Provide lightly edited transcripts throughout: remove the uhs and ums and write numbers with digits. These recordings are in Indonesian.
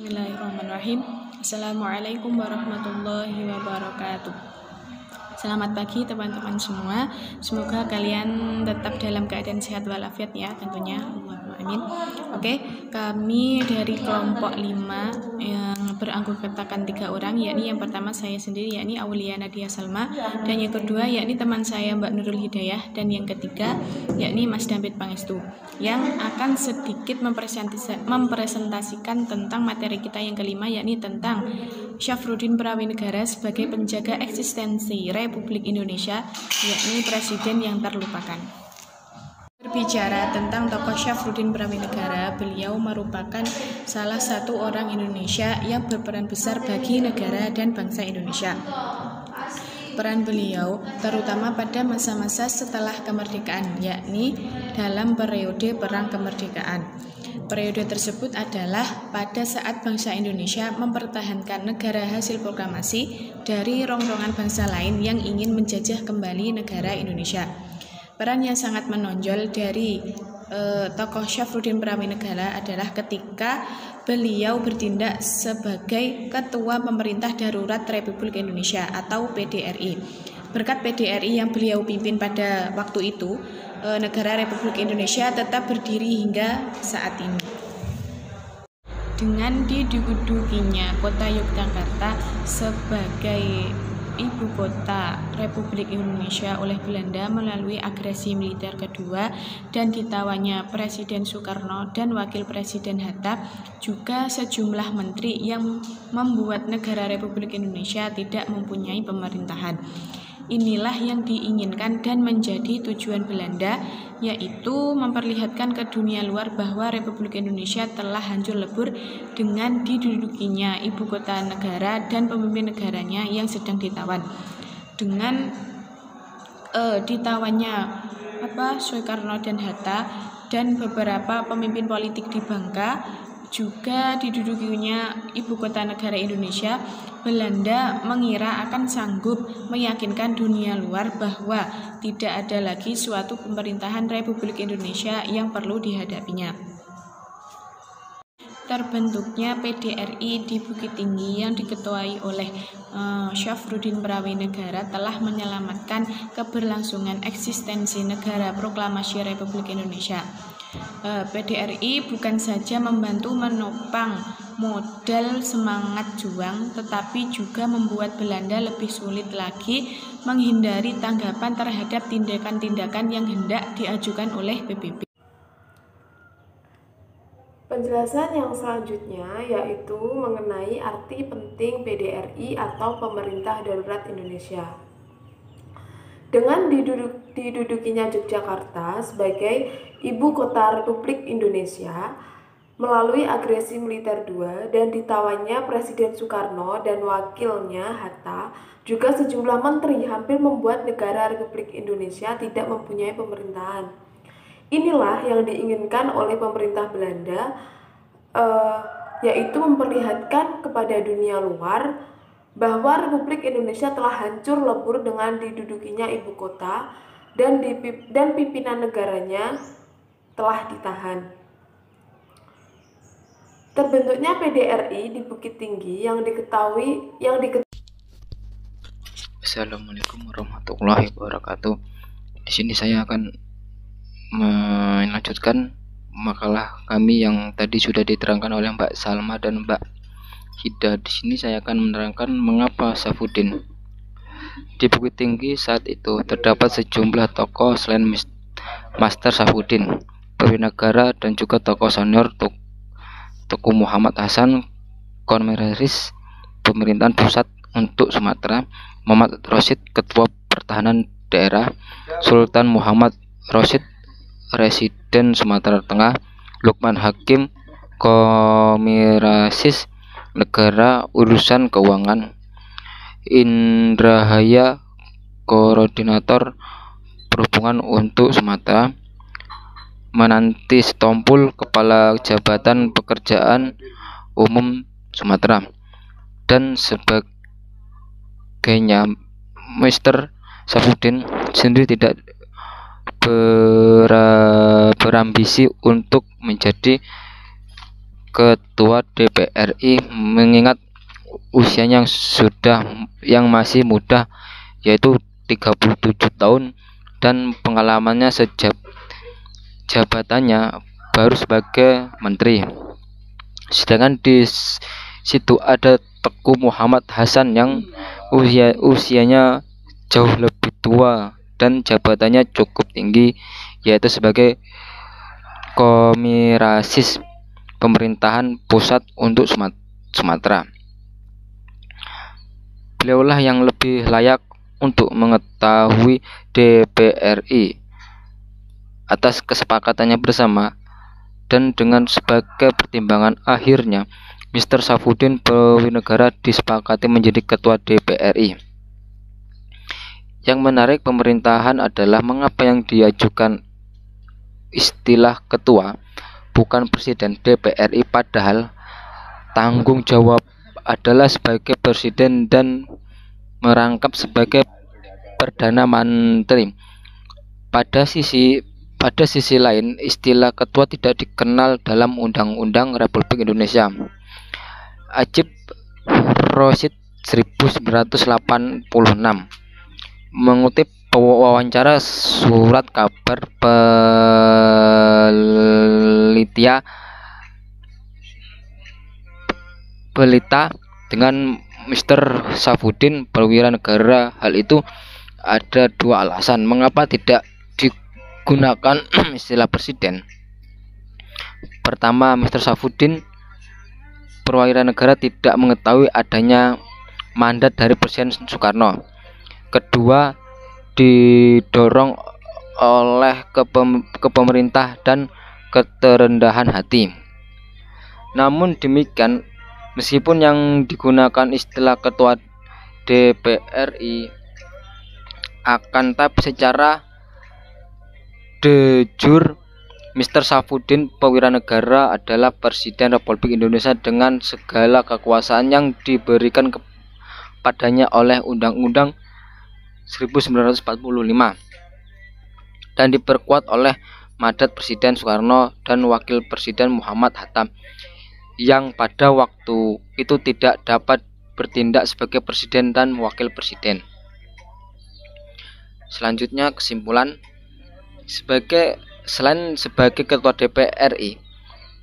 Bismillahirrahmanirrahim. Assalamualaikum warahmatullahi wabarakatuh. Selamat pagi teman-teman semua. Semoga kalian tetap dalam keadaan sehat walafiat ya tentunya. Allahumma amin. Oke, kami dari kelompok 5 yang beranggotakan 3 orang, yakni yang pertama saya sendiri yakni Aulia Nadia Salma, dan yang kedua yakni teman saya Mbak Nurul Hidayah, dan yang ketiga yakni Mas Dampit Pangestu, yang akan sedikit mempresentasikan tentang materi kita yang kelima, yakni tentang Syafruddin Prawinegara sebagai penjaga eksistensi Republik Indonesia, yakni presiden yang terlupakan. Berbicara tentang tokoh Syafruddin Prawinegara, beliau merupakan salah satu orang Indonesia yang berperan besar bagi negara dan bangsa Indonesia. Peran beliau terutama pada masa-masa setelah kemerdekaan, yakni dalam periode perang kemerdekaan. Periode tersebut adalah pada saat bangsa Indonesia mempertahankan negara hasil proklamasi dari rongrongan bangsa lain yang ingin menjajah kembali negara Indonesia. Peran yang sangat menonjol dari tokoh Syafruddin Prawinegara adalah ketika beliau bertindak sebagai Ketua Pemerintah Darurat Republik Indonesia atau PDRI. Berkat PDRI yang beliau pimpin pada waktu itu, negara Republik Indonesia tetap berdiri hingga saat ini. Dengan didudukinya kota Yogyakarta sebagai ibu kota Republik Indonesia oleh Belanda melalui agresi militer kedua dan ditawanya Presiden Soekarno dan Wakil Presiden Hatta, juga sejumlah menteri yang membuat negara Republik Indonesia tidak mempunyai pemerintahan. Inilah yang diinginkan dan menjadi tujuan Belanda, yaitu memperlihatkan ke dunia luar bahwa Republik Indonesia telah hancur lebur dengan didudukinya ibu kota negara dan pemimpin negaranya yang sedang ditawan. Dengan ditawannya Soekarno dan Hatta dan beberapa pemimpin politik di Bangka, juga didudukinya ibu kota negara Indonesia, Belanda mengira akan sanggup meyakinkan dunia luar bahwa tidak ada lagi suatu pemerintahan Republik Indonesia yang perlu dihadapinya. Terbentuknya PDRI di Bukit Tinggi yang diketuai oleh Syafruddin Prawinegara telah menyelamatkan keberlangsungan eksistensi negara proklamasi Republik Indonesia. PDRI bukan saja membantu menopang modal semangat juang, tetapi juga membuat Belanda lebih sulit lagi menghindari tanggapan terhadap tindakan-tindakan yang hendak diajukan oleh PBB. Penjelasan yang selanjutnya yaitu mengenai arti penting PDRI atau Pemerintah Darurat Indonesia. Dengan didudukinya Yogyakarta sebagai ibu kota Republik Indonesia melalui agresi militer II dan ditawanya Presiden Soekarno dan wakilnya Hatta, juga sejumlah menteri hampir membuat negara Republik Indonesia tidak mempunyai pemerintahan. Inilah yang diinginkan oleh pemerintah Belanda, yaitu memperlihatkan kepada dunia luar bahwa Republik Indonesia telah hancur lebur dengan didudukinya ibu kota dan pimpinan negaranya telah ditahan. Terbentuknya PDRI di Bukit Tinggi yang diketahui. Assalamualaikum warahmatullahi wabarakatuh. Di sini saya akan melanjutkan makalah kami yang tadi sudah diterangkan oleh Mbak Salma dan Mbak Hida. Di sini saya akan menerangkan mengapa Syafruddin. Di Bukit Tinggi saat itu terdapat sejumlah tokoh selain Master Syafruddin Prawinegara dan juga tokoh senior Tuku Muhammad Hasan, Komisaris Pemerintahan Pusat untuk Sumatera, Muhammad Rosyid, Ketua Pertahanan Daerah, Sultan Muhammad Rosyid, Residen Sumatera Tengah, Lukman Hakim, Komisaris Negara Urusan Keuangan, Indrahaya, Koordinator Perhubungan untuk Sumatera, Menanti Setompul, Kepala Jabatan Pekerjaan Umum Sumatera, dan sebagainya. Mr. Syafruddin sendiri tidak berambisi untuk menjadi Ketua DPR RI mengingat usianya yang masih muda, yaitu 37 tahun, dan pengalamannya jabatannya baru sebagai menteri. Sedangkan di situ ada Teguh Muhammad Hasan yang usianya jauh lebih tua dan jabatannya cukup tinggi, yaitu sebagai Komisaris Pemerintahan Pusat untuk Sumatera. Beliaulah yang lebih layak untuk mengetahui DPR RI atas kesepakatannya bersama, dan dengan sebagai pertimbangan akhirnya Mr. Saffuddin Prawinegara disepakati menjadi Ketua DPR RI. Yang menarik pemerintahan adalah mengapa yang diajukan istilah ketua, bukan presiden DPR RI, padahal tanggung jawab adalah sebagai presiden dan merangkap sebagai perdana menteri. Pada sisi lain, istilah ketua tidak dikenal dalam Undang-Undang Republik Indonesia. Ajib Rosyid 1986 mengutip wawancara surat kabar pelita dengan Mr. Saffuddin Prawinegara. Hal itu ada dua alasan mengapa tidak digunakan istilah presiden. Pertama, Mr. Saffuddin Prawinegara tidak mengetahui adanya mandat dari Presiden Soekarno. Kedua, didorong oleh pemerintah dan keterendahan hati. Namun demikian, meskipun yang digunakan istilah ketua DPR RI, akan tapi secara de jure Mr. Saffuddin Prawinegara adalah Presiden Republik Indonesia dengan segala kekuasaan yang diberikan kepadanya oleh Undang-Undang 1945 dan diperkuat oleh mandat Presiden Soekarno dan Wakil Presiden Muhammad Hatta, yang pada waktu itu tidak dapat bertindak sebagai presiden dan wakil presiden. Selanjutnya, kesimpulan, selain sebagai Ketua DPR RI,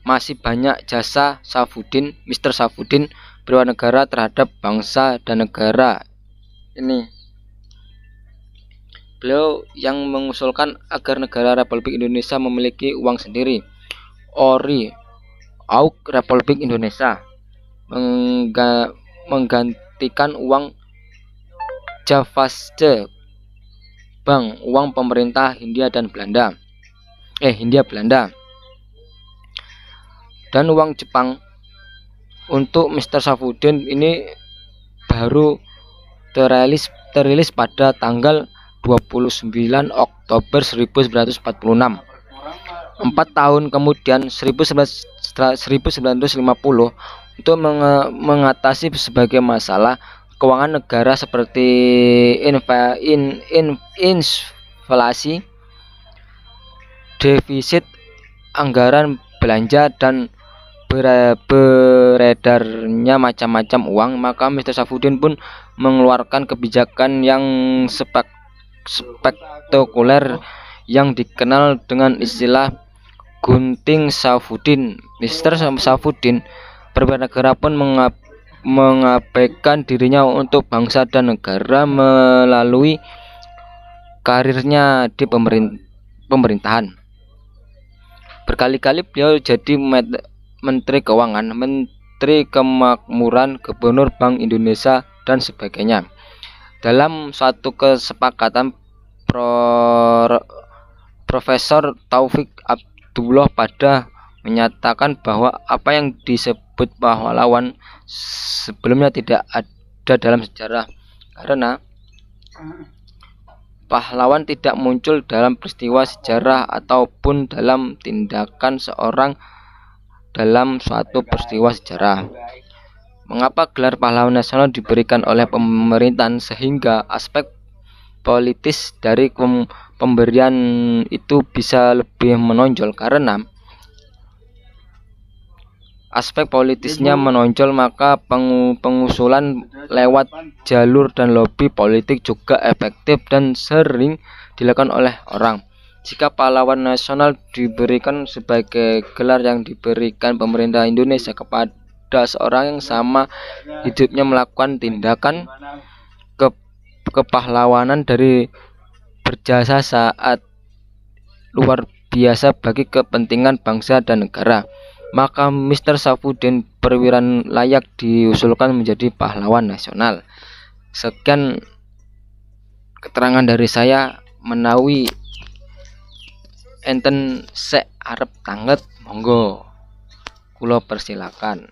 masih banyak jasa Mr. Saffuddin Prawinegara terhadap bangsa dan negara ini. Beliau yang mengusulkan agar negara Republik Indonesia memiliki uang sendiri, ORI, AUK Republik Indonesia, menggantikan uang Javaste Bank, uang pemerintah Hindia Belanda, dan uang Jepang. Untuk Mr. Saffuddin ini baru terilis pada tanggal 29 Oktober 1946. 4 tahun kemudian 1950, untuk mengatasi sebagai masalah keuangan negara seperti inflasi, defisit anggaran belanja, dan beredarnya macam-macam uang, maka Mr. Saffuddin pun mengeluarkan kebijakan yang spektakuler yang dikenal dengan istilah gunting Saffuddin. Mr. Saffuddin Prawinegara pun mengabaikan dirinya untuk bangsa dan negara melalui karirnya di pemerintahan. Berkali-kali beliau jadi Menteri Keuangan, Menteri Kemakmuran, Gubernur Bank Indonesia, dan sebagainya. Dalam suatu kesepakatan, Profesor Taufik Abdullah pada menyatakan bahwa apa yang disebut pahlawan sebelumnya tidak ada dalam sejarah, karena pahlawan tidak muncul dalam peristiwa sejarah ataupun dalam tindakan seorang dalam suatu peristiwa sejarah. Mengapa gelar pahlawan nasional diberikan oleh pemerintahan sehingga aspek politis dari pemberian itu bisa lebih menonjol? Karena aspek politisnya menonjol, maka pengusulan lewat jalur dan lobby politik juga efektif dan sering dilakukan oleh orang. Jika pahlawan nasional diberikan sebagai gelar yang diberikan pemerintah Indonesia kepada seorang yang sama hidupnya melakukan tindakan kepahlawanan dari berjasa saat luar biasa bagi kepentingan bangsa dan negara, maka Mr. Saifuddin Perwira layak diusulkan menjadi pahlawan nasional. Sekian keterangan dari saya. Menawi enten sek arep tanget, monggo kula persilakan.